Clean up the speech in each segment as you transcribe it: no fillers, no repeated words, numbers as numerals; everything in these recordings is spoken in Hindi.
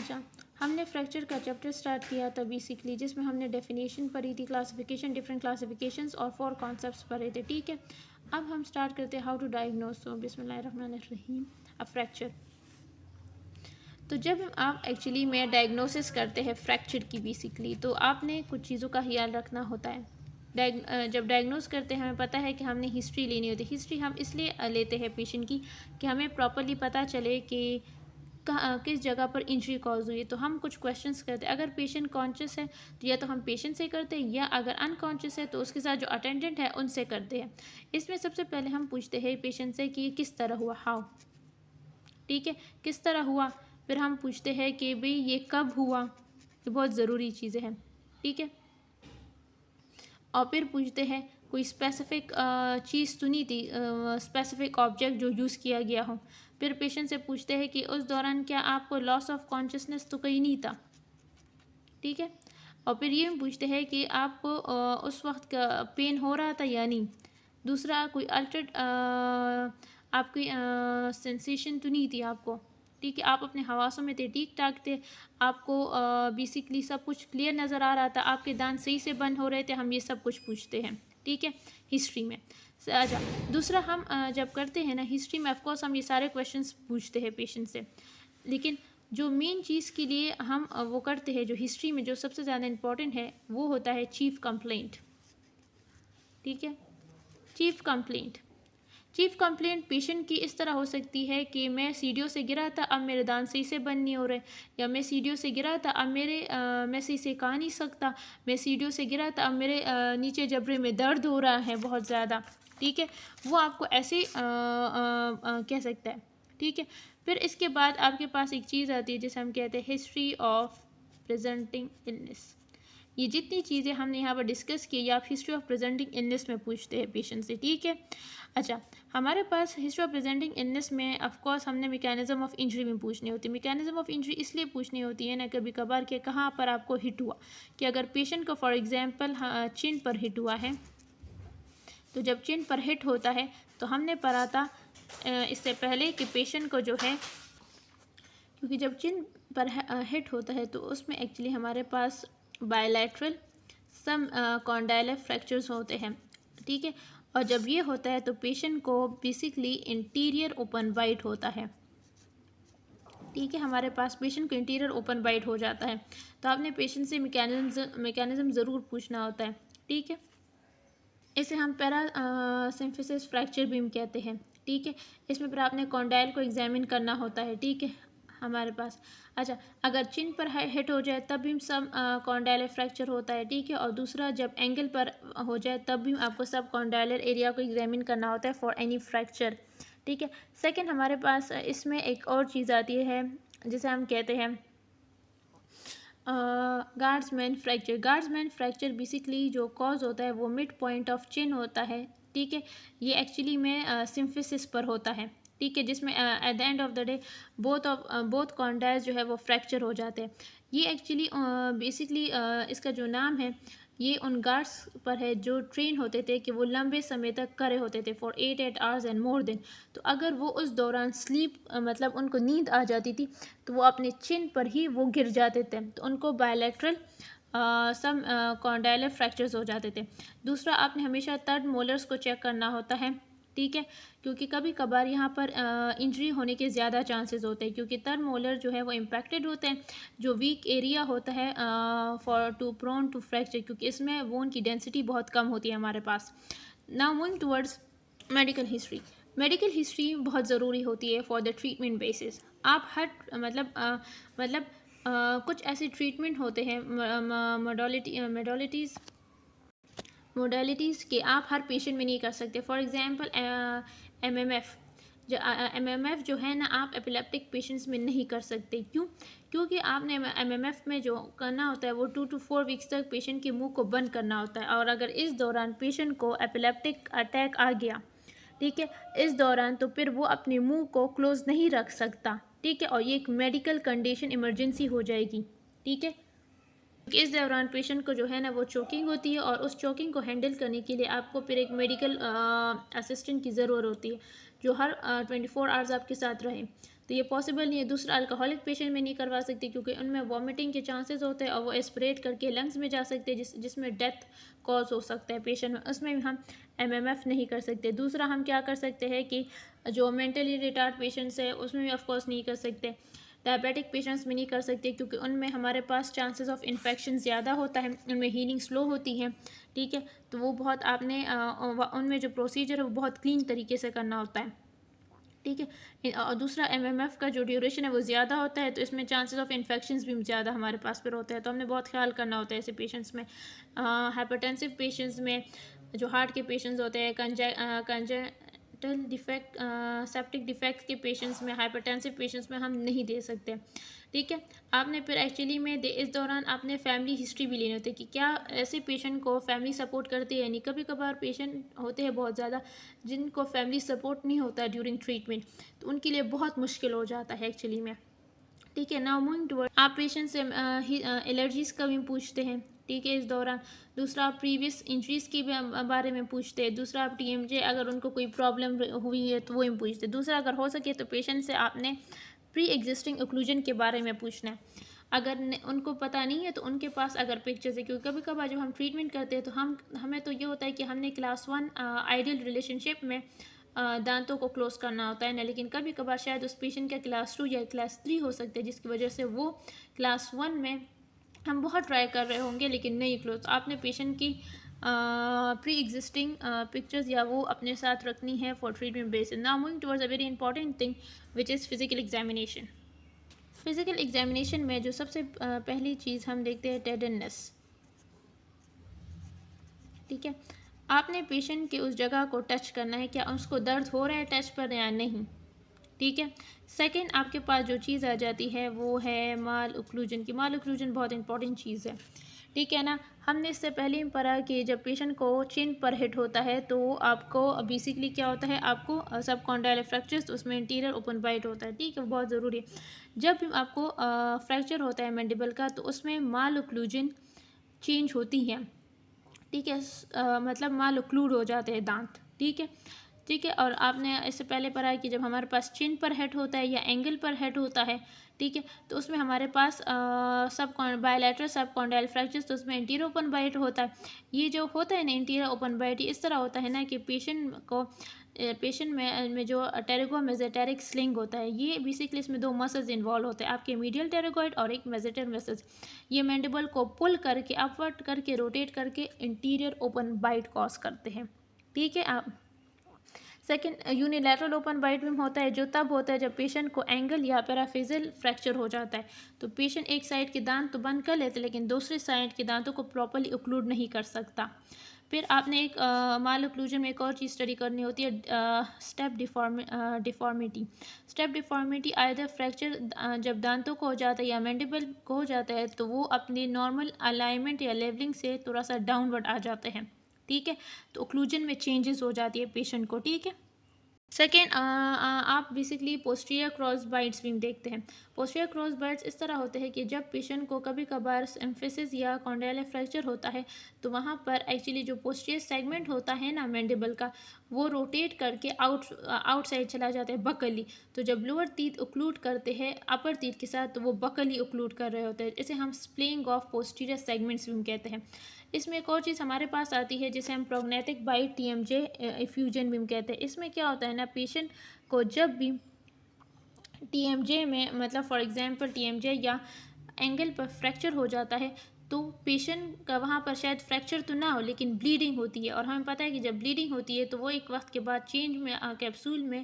अच्छा, हमने फ्रैक्चर का चैप्टर स्टार्ट किया था बेसिकली, जिसमें हमने डेफिनेशन पढ़ी थी, क्लासिफिकेशन, डिफरेंट क्लासिफिकेशंस और 4 कॉन्सेप्ट्स पढ़े थे, ठीक है। अब हम स्टार्ट करते हैं हाउ टू डायग्नोस। सो बिस्मिल्लाहिर्रहमानिर्रहीम। अ फ्रैक्चर, तो जब आप एक्चुअली में डायग्नोसिस करते हैं फ्रैक्चर की बेसिकली, तो आपने कुछ चीज़ों का ख्याल रखना होता है। जब डायग्नोस करते हैं हमें पता है कि हमने हिस्ट्री लेनी होती है। हिस्ट्री हम इसलिए लेते हैं पेशेंट की कि हमें प्रॉपर्ली पता चले कि किस जगह पर इंजरी कॉज हुई है। तो हम कुछ क्वेश्चंस करते हैं। अगर पेशेंट कॉन्शियस है तो या तो हम पेशेंट से करते हैं, या अगर अनकॉन्शियस है तो उसके साथ जो अटेंडेंट है उनसे करते हैं। इसमें सबसे पहले हम पूछते हैं पेशेंट से कि ये किस तरह हुआ, हाउ, ठीक है, किस तरह हुआ। फिर हम पूछते हैं कि भाई ये कब हुआ, ये बहुत ज़रूरी चीज़ें हैं, ठीक है। और फिर पूछते हैं कोई स्पेसिफिक चीज़ सुनी थी, स्पेसिफिक ऑब्जेक्ट जो यूज़ किया गया हो। फिर पेशेंट से पूछते हैं कि उस दौरान क्या आपको लॉस ऑफ कॉन्शियसनेस तो कहीं नहीं था, ठीक है। और फिर ये पूछते हैं कि आपको उस वक्त का पेन हो रहा था या नहीं। दूसरा, कोई अल्टर्ड आपकी सेंसेशन तो नहीं थी आपको, ठीक है, आप अपने हवासों में थे, ठीक ठाक थे, आपको बेसिकली सब कुछ क्लियर नज़र आ रहा था, आपके दांत सही से बंद हो रहे थे। हम ये सब कुछ पूछते हैं, ठीक है, हिस्ट्री में। अच्छा, दूसरा हम जब करते हैं ना हिस्ट्री में, ऑफकोर्स हम ये सारे क्वेश्चंस पूछते हैं पेशेंट से, लेकिन जो मेन चीज़ के लिए हम वो करते हैं, जो हिस्ट्री में जो सबसे ज़्यादा इम्पॉर्टेंट है, वो होता है चीफ कंप्लेंट, ठीक है। Chief complaint, chief complaint patient की इस तरह हो सकती है कि मैं सीढ़ियों से गिरा था, अब मेरे दांत सही से बंद नहीं हो रहे, या मैं सीढ़ियों से गिरा था, अब मैं सही से खा नहीं सकता, मैं सीढ़ियों से गिरा था, अब मेरे नीचे जबड़े में दर्द हो रहा है बहुत ज़्यादा, ठीक है। वो आपको ऐसे कह सकता है, ठीक है। फिर इसके बाद आपके पास एक चीज़ आती है जिसे हम कहते हैं हिस्ट्री ऑफ प्रेजेंटिंग इलनेस। ये जितनी चीज़ें हमने यहाँ पर डिस्कस की, या आप हिस्ट्री ऑफ प्रेजेंटिंग इलनेस में पूछते हैं पेशेंट से, ठीक है। अच्छा, हमारे पास हिस्ट्री ऑफ प्रेजेंटिंग इलनेस में ऑफकोर्स हमने मैकेनिज्म ऑफ इंजरी में पूछनी होती है। मैकेनिज्म ऑफ इंजरी इसलिए पूछनी होती है ना कभी कभार कि कहाँ पर आपको हिट हुआ, कि अगर पेशेंट को फॉर एग्जांपल चिन पर हिट हुआ है, तो जब चिन पर हिट होता है तो हमने पढ़ा था इससे पहले कि पेशेंट को जो है, क्योंकि जब चिन पर हिट होता है तो उसमें एक्चुअली हमारे पास बायलैटरल सम कॉन्डाइलर फ्रैक्चर्स होते हैं, ठीक है। और जब ये होता है तो पेशेंट को बेसिकली इंटीरियर ओपन बाइट होता है, ठीक है। हमारे पास पेशेंट को इंटीरियर ओपन बाइट हो जाता है, तो आपने पेशेंट से मैकेनिज्म ज़रूर पूछना होता है, ठीक है। इसे हम पैरा सिम्फिसिस फ्रैक्चर बीम कहते हैं, ठीक है। इसमें फिर आपने कॉन्डाइल को एग्जामिन करना होता है, ठीक है, हमारे पास। अच्छा, अगर चिन पर हिट हो जाए तब भी सब कॉन्डाइलर फ्रैक्चर होता है, ठीक है। और दूसरा, जब एंगल पर हो जाए तब भी आपको सब कॉन्डाइलर एरिया को एग्जामिन करना होता है फॉर एनी फ्रैक्चर, ठीक है। सेकेंड, हमारे पास इसमें एक और चीज़ आती है जिसे हम कहते हैं गार्ड्समैन फ्रैक्चर। गार्ड्समैन फ्रैक्चर बेसिकली जो कॉज होता है वो मिड पॉइंट ऑफ चिन होता है, ठीक है। ये एक्चुअली में सिम्फिसिस पर होता है, ठीक है, जिसमें at the end of the day both condyles जो है वो फ्रैक्चर हो जाते हैं। ये एक्चुअली बेसिकली इसका जो नाम है, ये उन गार्ड्स पर है जो ट्रेन होते थे कि वो लंबे समय तक करे होते थे for 8 hours and more than. तो अगर वो उस दौरान स्लीप मतलब उनको नींद आ जाती थी तो वो अपने चिन पर ही वो गिर जाते थे, तो उनको बायलैटरल सम कॉन्डाइलर फ्रैक्चर्स हो जाते थे। दूसरा, आपने हमेशा थर्ड मोलर्स को चेक करना होता है, ठीक है, क्योंकि कभी कभार यहाँ पर इंजरी होने के ज़्यादा चांसेस होते हैं, क्योंकि थर्ड मोलर जो है वो इम्पैक्टेड होते हैं, जो वीक एरिया होता है for to prone to fracture, क्योंकि इसमें वोन की डेंसिटी बहुत कम होती है हमारे पास। Now moving towards medical history. Medical history बहुत ज़रूरी होती है फॉर द ट्रीटमेंट बेसिस। आप हर कुछ ऐसे ट्रीटमेंट होते हैं मोडालिटीज़ के आप हर पेशेंट में नहीं कर सकते। फॉर एग्जांपल एमएमएफ, जो एमएमएफ जो है ना, आप एपिलेप्टिक पेशेंट्स में नहीं कर सकते। क्यों? क्योंकि आपने एमएमएफ में जो करना होता है वो 2 to 4 वीक्स तक पेशेंट के मुंह को बंद करना होता है, और अगर इस दौरान पेशेंट को एपिलेप्टिक अटैक आ गया, ठीक है, इस दौरान, तो फिर वो अपने मुंह को क्लोज नहीं रख सकता, ठीक है, और ये एक मेडिकल कंडीशन इमरजेंसी हो जाएगी, ठीक है। इस दौरान पेशेंट को जो है ना वो चोकिंग होती है, और उस चोकिंग को हैंडल करने के लिए आपको फिर एक मेडिकल असिस्टेंट की ज़रूरत होती है जो हर 24 आवर्स आपके साथ रहे। तो ये पॉसिबल नहीं है। दूसरा, अल्कोहलिक पेशेंट में नहीं करवा सकते क्योंकि उनमें वॉमिटिंग के चांसेस होते हैं और वो एस्पिरेट करके लंग्स में जा सकते हैं जिसमें डेथ कॉज हो सकता है पेशेंट में, उसमें भी हम MMF नहीं कर सकते। दूसरा, हम क्या कर सकते हैं कि जो मेंटली रिटार्ड पेशेंट्स है उसमें भी ऑफकोर्स नहीं कर सकते। डायबिटिक पेशेंट्स में नहीं कर सकते क्योंकि उनमें हमारे पास चांसेस ऑफ इन्फेक्शन ज़्यादा होता है, उनमें हीलिंग स्लो होती है, ठीक है। तो वो बहुत आपने उनमें जो प्रोसीजर है वो बहुत क्लीन तरीके से करना होता है, ठीक है। और दूसरा, MMF का जो ड्यूरेशन है वो ज़्यादा होता है, तो इसमें चांसेस ऑफ इन्फेक्शंस भी ज़्यादा हमारे पास पर होते हैं, तो हमने बहुत ख्याल करना होता है ऐसे पेशेंट्स में। हाइपरटेंसिव पेशेंट्स में, जो हार्ट के पेशेंट्स होते हैं, कंजेंटल डिफेक्ट, सेप्टिक डिफेक्ट के पेशेंट्स में, हाइपरटेंसिव पेशेंट्स में हम नहीं दे सकते, ठीक है। आपने फिर एक्चुअली में इस दौरान आपने फैमिली हिस्ट्री भी लेनी होती है कि क्या ऐसे पेशेंट को फैमिली सपोर्ट करती है या नहीं। कभी कभार पेशेंट होते हैं बहुत ज़्यादा जिनको फैमिली सपोर्ट नहीं होता ड्यूरिंग ट्रीटमेंट, तो उनके लिए बहुत मुश्किल हो जाता है एक्चुअली में, ठीक है। नाउ मूविंग टुवर्ड, आप पेशेंट से एलर्जीज़ का भी पूछते हैं, ठीक है, इस दौरान। दूसरा, आप प्रीवियस इंजरीज़ के बारे में पूछते हैं। दूसरा, आप TMJ अगर उनको कोई प्रॉब्लम हुई है तो वो भी पूछते हैं। दूसरा, अगर हो सके तो पेशेंट से आपने प्री एग्जिस्टिंग ओक्लूजन के बारे में पूछना है। अगर उनको पता नहीं है तो उनके पास अगर पिक्चर्स है, क्योंकि कभी कभार जब हम ट्रीटमेंट करते हैं तो हमें तो ये होता है कि हमने क्लास 1 आइडियल रिलेशनशिप में दांतों को क्लोज करना होता है ना, लेकिन कभी कभार शायद उस पेशेंट का क्लास 2 या क्लास 3 हो सकता है जिसकी वजह से वो क्लास 1 में हम बहुत ट्राई कर रहे होंगे लेकिन नहीं क्लोज। आपने पेशेंट की प्री एग्जिस्टिंग पिक्चर्स या वो अपने साथ रखनी है for treatment basis. Now moving towards a very important thing which is physical examination. Physical examination में जो सबसे पहली चीज़ हम देखते हैं टेंडरनेस, ठीक है। आपने पेशेंट के उस जगह को टच करना है, क्या उसको दर्द हो रहा है टच पर या नहीं, ठीक है। सेकंड, आपके पास जो चीज़ आ जाती है वो है माल ओक्लूजन की। माल ओक्लूजन बहुत इंपॉर्टेंट चीज़ है, ठीक है ना। हमने इससे पहले ही पढ़ा कि जब पेशेंट को चिन पर हिट होता है तो आपको बेसिकली क्या होता है, आपको सब कॉन्डाइल फ्रैक्चर्स, उसमें इंटीरियर ओपन बाइट होता है, ठीक है, बहुत ज़रूरी है। जब भी आपको फ्रैक्चर होता है मैंडिबल का तो उसमें माल ओक्लूजन चेंज होती है, ठीक है। मतलब माल ओक्लूड हो जाते हैं दांत, ठीक है, ठीक है। और आपने इससे पहले पढ़ा है कि जब हमारे पास चिन पर हेड होता है या एंगल पर हेड होता है, ठीक है, तो उसमें हमारे पास सब बायलैटरल सब कॉन्डाइल फ्रैक्चर्स, तो उसमें इंटीरियर ओपन बाइट होता है। ये जो होता है ना इंटीरियर ओपन बाइट, इस तरह होता है ना कि पेशेंट में जो टेरिगो मेसेटेरिक स्लिंग होता है, ये बेसिकली इसमें दो मसल्स इन्वॉल्व होते हैं, आपके मीडियल टेरिगोइड और एक मेसेटर मसल्स। ये मैंडिबल को पुल करके अपवर्ड करके रोटेट करके इंटीरियर ओपन बाइट कॉज करते हैं, ठीक है। आप सेकेंड, यूनिलैटरल ओपन बाइट भी होता है जो तब होता है जब पेशेंट को एंगल या पैराफेजल फ्रैक्चर हो जाता है, तो पेशेंट एक साइड के दांत तो बंद कर लेते लेकिन दूसरी साइड के दांतों को प्रॉपर्ली ओक्लूड नहीं कर सकता। फिर आपने एक माल ओक्लूजन में एक और चीज़ स्टडी करनी होती है, step deformity. Step deformity either fracture जब दांतों को हो जाता है या मैंडिबल को हो जाता है तो वो अपनी नॉर्मल अलाइनमेंट या लेवलिंग से थोड़ा सा डाउनवर्ड आ जाते हैं, ठीक है, तो ओक्लूजन में चेंजेस हो जाती है पेशेंट को, ठीक है। सेकेंड, आप बेसिकली पोस्टीरियर क्रॉस बाइट्स भी देखते हैं। पोस्टीरियर क्रॉस बाइट्स इस तरह होते हैं कि जब पेशेंट को कभी कभार एम्फिसिस या कॉन्डाइलर फ्रैक्चर होता है तो वहाँ पर एक्चुअली जो पोस्टीरियर सेगमेंट होता है ना मैंडिबल का, वो रोटेट करके आउटसाइड चला जाता है बकली। तो जब लोअर टीथ ओक्लूड करते हैं अपर टीथ के साथ तो वो बकली ओक्लूड कर रहे होते हैं, इसे हम स्प्लेइंग ऑफ पोस्टीरियर सेगमेंट्स भी कहते हैं। इसमें एक और चीज़ हमारे पास आती है जिसे हम प्रोग्नेटिक बाइट TMJ इफ्यूजन बीम कहते हैं। इसमें क्या होता है ना, पेशेंट को जब भी TMJ में मतलब फॉर एग्जांपल TMJ या एंगल पर फ्रैक्चर हो जाता है तो पेशेंट का वहाँ पर शायद फ्रैक्चर तो ना हो लेकिन ब्लीडिंग होती है, और हमें पता है कि जब ब्लीडिंग होती है तो वो एक वक्त के बाद चेंज में कैप्सूल में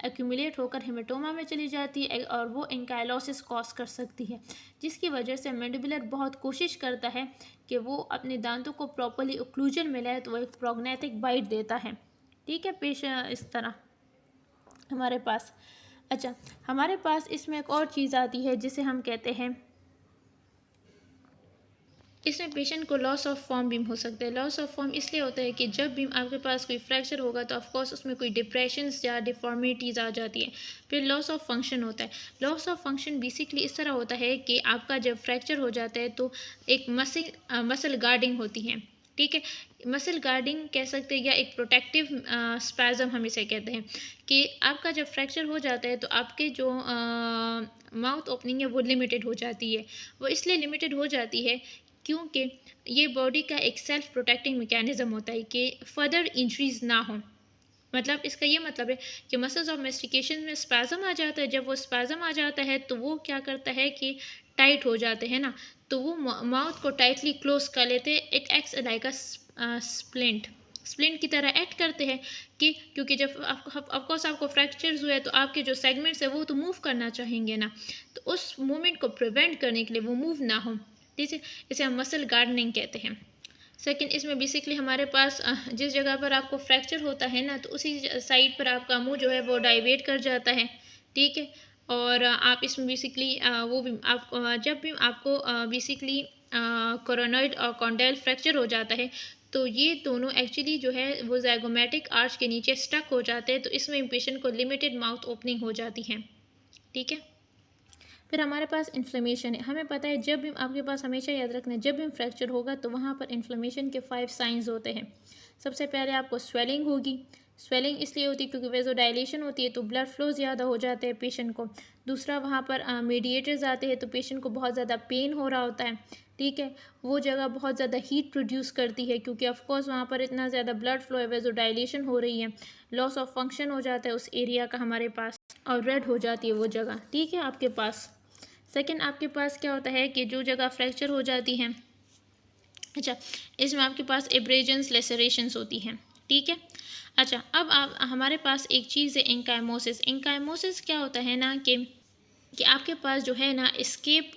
एक्यूमुलेट होकर हेमेटोमा में चली जाती है और वो एंकाइलोसिस कॉज कर सकती है, जिसकी वजह से मैंडिबुलर बहुत कोशिश करता है कि वो अपने दांतों को प्रॉपर्ली ओक्लूजन में लाए, तो वो एक प्रोग्नेटिक बाइट देता है, ठीक है। पेशेंट इस तरह हमारे पास, अच्छा, हमारे पास इसमें एक और चीज़ आती है जिसे हम कहते हैं, इसमें पेशेंट को लॉस ऑफ फॉर्म भी हो सकता है। लॉस ऑफ फॉर्म इसलिए होता है कि जब भी आपके पास कोई फ्रैक्चर होगा तो ऑफकोर्स उसमें कोई डिप्रेशंस या डिफॉर्मिटीज़ आ जाती है। फिर लॉस ऑफ फंक्शन होता है। लॉस ऑफ फंक्शन बेसिकली इस तरह होता है कि आपका जब फ्रैक्चर हो जाता है तो एक मसल गार्डिंग होती है, ठीक है। मसल गार्डिंग कह सकते हैं या एक प्रोटेक्टिव स्पैज़म हम इसे कहते हैं कि आपका जब फ्रैक्चर हो जाता है तो आपके जो माउथ ओपनिंग है वो लिमिटेड हो जाती है। वो इसलिए लिमिटेड हो जाती है क्योंकि ये बॉडी का एक सेल्फ प्रोटेक्टिंग मैकेनिज़्म होता है कि फर्दर इंजरीज ना हो। मतलब इसका ये मतलब है कि मसल्स ऑफ मेस्टिकेशन में स्पैज़म आ जाता है। जब वो स्पैज़म आ जाता है तो वो क्या करता है कि टाइट हो जाते हैं ना, तो वो माउथ को टाइटली क्लोज कर लेते हैं। It acts like a splint की तरह एक्ट करते हैं कि क्योंकि जब ऑफकोर्स आपको फ्रैक्चर्स हुए तो आपके जो सेगमेंट्स है वो तो मूव करना चाहेंगे ना, तो उस मूवमेंट को प्रिवेंट करने के लिए वो मूव ना हो, ठीक है। इसे हम मसल गार्डनिंग कहते हैं। सेकंड, इसमें बेसिकली हमारे पास जिस जगह पर आपको फ्रैक्चर होता है ना, तो उसी साइड पर आपका मुंह जो है वो डाइवेट कर जाता है, ठीक है। और आप इसमें बेसिकली वो भी आप जब भी आपको बेसिकली कोरोनॉइड और कॉन्डाइल फ्रैक्चर हो जाता है तो ये दोनों एक्चुअली जो है वो ज़ाइगोमैटिक आर्च के नीचे स्टक हो जाते हैं, तो इसमें पेशेंट को लिमिटेड माउथ ओपनिंग हो जाती है, ठीक है। फिर हमारे पास इन्फ्लेमेशन है। हमें पता है जब भी आपके पास हमेशा याद रखना है जब भी फ्रैक्चर होगा तो वहाँ पर इन्फ्लेमेशन के 5 साइंस होते हैं। सबसे पहले आपको स्वेलिंग होगी। स्वेलिंग इसलिए होती है क्योंकि वेज़ोडाइलेशन होती है तो ब्लड फ्लो ज़्यादा हो जाते हैं पेशेंट को। दूसरा, वहाँ पर मीडिएटर्स आते हैं तो पेशेंट को बहुत ज़्यादा पेन हो रहा होता है, ठीक है। वो जगह बहुत ज़्यादा हीट प्रोड्यूस करती है क्योंकि ऑफकोर्स वहाँ पर इतना ज़्यादा ब्लड फ्लो है, वेज़ोडाइलेशन हो रही है, लॉस ऑफ फंक्शन हो जाता है उस एरिया का हमारे पास, और रेड हो जाती है वो जगह, ठीक है आपके पास। सेकंड, आपके पास क्या होता है कि जो जगह फ्रैक्चर हो जाती है, अच्छा, इसमें आपके पास एब्रेजन्स, लेसरेशंस होती हैं, ठीक है। अच्छा, अब आप हमारे पास एक चीज़ है इंकाइमोसिस। इंकाइमोसिस क्या होता है ना कि आपके पास जो है ना escape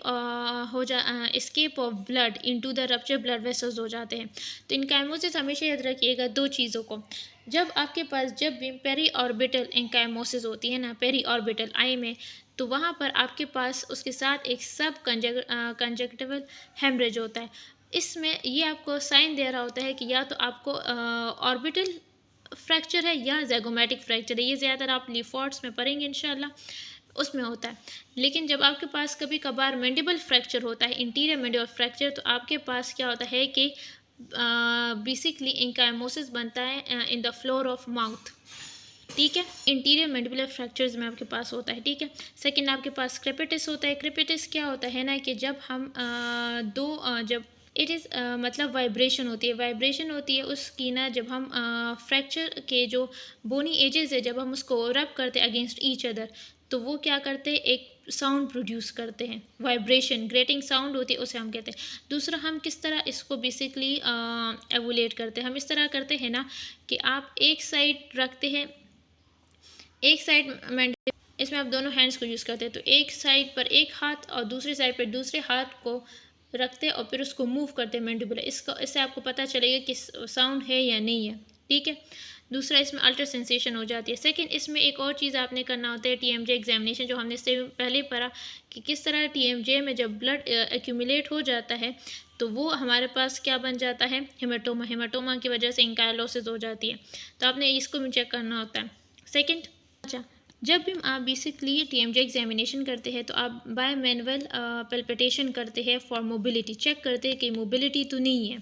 of blood into the rupture blood vessels हो जाते हैं। तो इंकाइमोसिस हमेशा याद रखिएगा दो चीज़ों को। जब आपके पास जब भी पेरी ऑर्बिटल इंकाइमोसिस होती है ना, पेरी ऑर्बिटल आई में, तो वहाँ पर आपके पास उसके साथ एक सब कंजक्टिवल हेमरेज होता है। इसमें ये आपको साइन दे रहा होता है कि या तो आपको ऑर्बिटल फ्रैक्चर है या ज़ैगोमैटिक फ्रैक्चर है। ये ज़्यादातर आप लीफॉर्ड्स में पढ़ेंगे इंशाल्लाह, उसमें होता है। लेकिन जब आपके पास कभी कभार मैंडिबल फ्रैक्चर होता है, इंटीरियर मैंडिबल फ्रैक्चर, तो आपके पास क्या होता है कि बेसिकली इंकाइमोसिस बनता है in the floor of mouth, ठीक है। इंटीरियर मैंडिबुलर फ्रैक्चर्स में आपके पास होता है, ठीक है। सेकंड, आपके पास क्रेपिटिस होता है। क्रेपिटिस क्या होता है ना कि जब हम जब इट इज़ मतलब वाइब्रेशन होती है, वाइब्रेशन होती है उसकी ना, जब हम फ्रैक्चर के जो बोनी एजेस है जब हम उसको रब करते हैं अगेंस्ट ईच अदर, तो वो क्या करते हैं, एक साउंड प्रोड्यूस करते हैं, वाइब्रेशन, ग्रेटिंग साउंड होती है, उसे हम कहते हैं। दूसरा, हम किस तरह इसको बेसिकली एवुलेट करते हैं, हम इस तरह करते हैं ना कि आप एक साइड रखते हैं, एक साइड इसमें आप दोनों हैंड्स को यूज़ करते हैं, तो एक साइड पर एक हाथ और दूसरी साइड पर दूसरे हाथ को रखते हैं और फिर उसको मूव करते हैं मैंडिबुलर। इससे आपको पता चलेगा कि साउंड है या नहीं है, ठीक है। दूसरा, इसमें अल्टर सेंसेशन हो जाती है। सेकंड, इसमें एक और चीज़ आपने करना होता है टीएमजे एग्जामिनेशन, जो हमने इससे पहले पढ़ा कि किस तरह टीएमजे में जब ब्लड एक्यूमुलेट हो जाता है तो वो हमारे पास क्या बन जाता है, हेमाटोमा। हेमाटोमा की वजह से इंकाइलोसिस हो जाती है, तो आपने इसको भी चेक करना होता है। सेकंड, अच्छा, जब भी आप बेसिकली टीएमजे एग्जामिनेशन करते हैं तो आप बाय मैनुअल पल्पिटेशन करते हैं फॉर मोबिलिटी, चेक करते हैं कि मोबिलिटी तो नहीं है,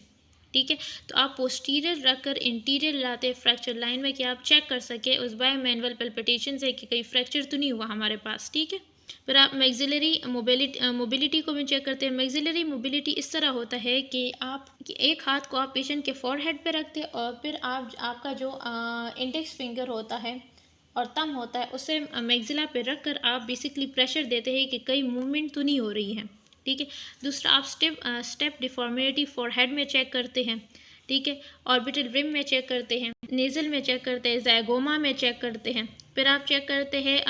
ठीक है। तो आप पोस्टीरियर रखकर इंटीरियर लाते हैं फ्रैक्चर लाइन में कि आप चेक कर सके उस बाय मैनुअल पल्पिटेशन से कि कहीं फ्रैक्चर तो नहीं हुआ हमारे पास, ठीक है। फिर आप मैक्सिलरी मोबिलिटी को भी चेक करते हैं। मैक्सिलरी मोबिलिटी इस तरह होता है कि एक हाथ को आप पेशेंट के फोरहेड पे रखते हैं और फिर आपका जो इंडेक्स फिंगर होता है और थंब होता है उसे मैक्सिला पे रख कर आप बेसिकली प्रेशर देते हैं कि कहीं मूवमेंट तो नहीं हो रही है, ठीक है। दूसरा, आप स्टेप डिफॉर्मिटी फॉरहेड में चेक करते हैं, ठीक है। ऑर्बिटल रिम में चेक करते हैं, नेज़ल में चेक करते हैं, ज़ाइगोमा में चेक करते हैं। फिर आप चेक करते हैं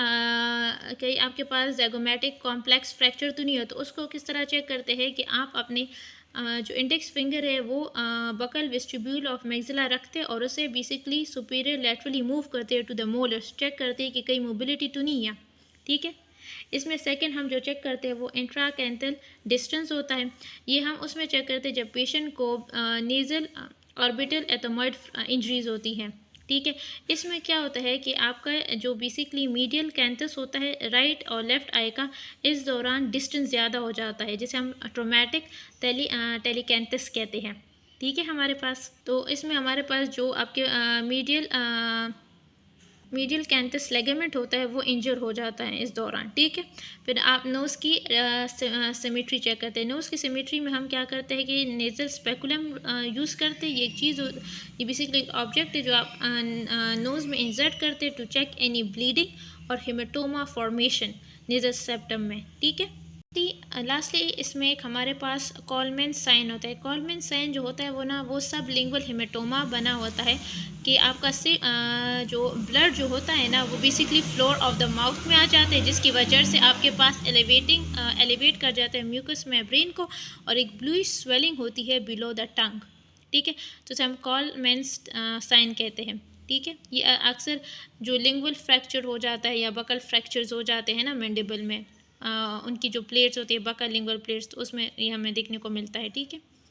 कि आपके पास ज़ाइगोमैटिक कॉम्प्लेक्स फ्रैक्चर तो नहीं हो, तो उसको किस तरह चेक करते हैं कि आप अपने जो इंडेक्स फिंगर है वो बकल वेस्टिब्यूल ऑफ मैक्सिला रखते हैं और उसे बेसिकली सुपीरियर लैटरली मूव करते हैं टू द मोलर्स, चेक करते हैं कि कहीं मोबिलिटी तो नहीं है, ठीक है। इसमें सेकंड हम जो चेक करते हैं वो इंट्राकैंथल डिस्टेंस होता है। ये हम उसमें चेक करते हैं जब पेशेंट को नेज़ल ऑर्बिटल एथमॉइड इंजरीज होती हैं, ठीक है। इसमें क्या होता है कि आपका जो बेसिकली मीडियल कैंथस होता है राइट और लेफ्ट आई का, इस दौरान डिस्टेंस ज़्यादा हो जाता है जिसे हम ट्रोमेटिक टेलीकैंथस कहते हैं, ठीक है हमारे पास। तो इसमें हमारे पास जो आपके मीडियल कैंथस लेगामेंट होता है वो इंजर हो जाता है इस दौरान, ठीक है। फिर आप नोज़ की सिमेट्री चेक करते हैं। नोज़ की सिमेट्री में हम क्या करते हैं कि नेज़ल स्पेकुलम यूज़ करते हैं। ये एक चीज़ ये बेसिकली एक ऑब्जेक्ट है जो आप नोज़ में इंसर्ट करते हैं टू चेक एनी ब्लीडिंग और हेमेटोमा फॉर्मेशन नेज़ल सेप्टम में, ठीक है। लास्टली इसमें एक हमारे पास कॉलमैन साइन होता है। कॉलमैन साइन जो होता है वो सब लिंगुअल हेमेटोमा बना होता है कि आपका जो ब्लड जो होता है ना वो basically floor of the mouth में आ जाते हैं, जिसकी वजह से आपके पास एलिवेट कर जाता है म्यूकस मेम्ब्रेन को और एक ब्लूइश स्वेलिंग होती है बिलो द टंग, ठीक है। तो इसे हम कॉलमैन साइन कहते हैं, ठीक है। ये अक्सर जो लिंगुअल फ्रैक्चर हो जाता है या बकल फ्रैक्चर्स हो जाते हैं ना मैंडिबल में, उनकी जो प्लेट्स होती है बकल लिंगुअल प्लेट्स, तो उसमें ये हमें देखने को मिलता है, ठीक है।